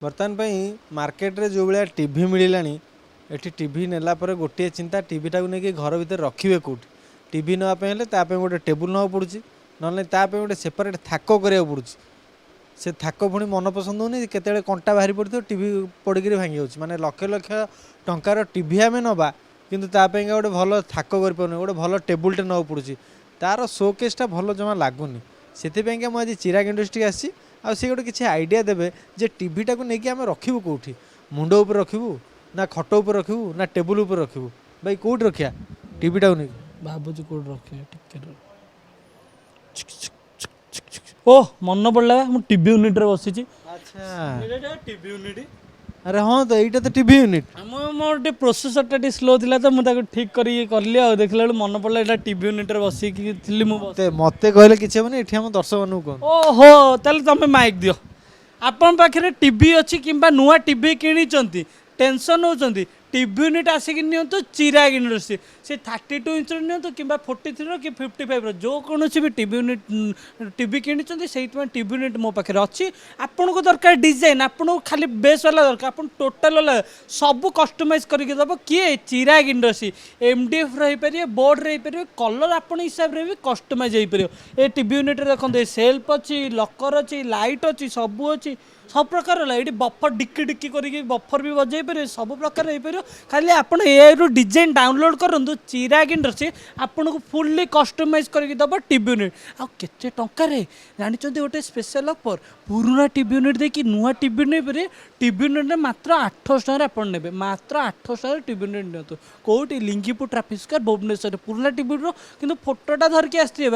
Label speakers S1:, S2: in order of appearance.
S1: बर्तमान मार्केट रे जो भाया टीवी मिलला एटी टीवी नेला पर गोटे चिंता टीवीटा को लेकिन घर भितर रखिए कौट टीवी नापे गोटे टेबुल ना पड़ी ना गोटे सेपरेट थाक कराया पड़ू से थाक पुणी मन पसंद होनी केते कंटा बाहरी पड़ो टीवी पड़ी भांगी जाऊँ माने लक्ष लक्ष टंकार टीवी आम नवा कि गोटे भल थाक कर गोटे भल टेबुलटे ना पड़ू तार शोकेसटा भल जमा लगुनि से मुझे चिराग इंडस्ट्री आसी आ सी गोटे किसी आइडिया देवे जे टीवीटा को लेकिन आम रखू कौटी मुंड उपर रखू ना खट उपर रखू ना टेबुल उपर रखू भाई कौट रखिया टीवीटा को लेकिन
S2: भावुँ कौट रखे टिके ओह मन पड़ा मुझे टीवी यूनिट रे बसी
S1: अच्छा
S2: टीवी यूनिट
S1: अरे हाँ तो यहाँ तो टीवी यूनिट
S2: मोर प्रोसेसर टा स्लो थी तो मुझे ठीक कर देखला मन पड़ा यहाँ टीवी यूनिट रे बसिकी
S1: मत कहले किसी हेनी ये आम दर्शक मानू कह
S2: ओहो ताले तुम माइक दियो आपन पाखे टीवी अच्छी कि नुआ टीवी किणी टेंशन होती टीवी यूनिट आसिक नियंतु चिराग इंडस्ट्री से 32 इंच नियंतु कि 43 कि 55 जो कौन भी टीवी यूनिट टीवी किणी से टीवी यूनिट मो पाखे अच्छी आपन को दरकार डिजाइन आपन को खाली बेस वाला दरकार आपन टोटाल वाला सब कस्टमाइज करके दब किए चिराग इंडस्ट्री एमडीएफ रही पारे बोर्ड रही पारे कलर आपन हिसाब रे भी कस्टमाइज हो पारे ए टीवी यूनिट देखते सेल्फ अच्छी लकर अच्छी लाइट अच्छी सब अच्छी सब प्रकार ये बफर डिक्की डिक्की करके बफर भी बजाई पारे सब प्रकार हो पार खाली आपड़ ए डिजाइन डाउनलोड करूँ चिराग इंडस्ट्री आपन को फुल्ली कस्टमाइज करके दब टीवी यूनिट आते टकर जानते गोटे स्पेशल ऑफर पुराना टीवी यूनिट देखिए नुआ टीवी नहीं पारे टीवी यूनिट मात्र 800 टकर आप ने मात्र 800 टीवी यूनिट नि कौटी लिंगीपुर ट्राफिक स्क्वायर भुवनेश्वर पुराना टीवी कि फोटोटा धरिकी आसते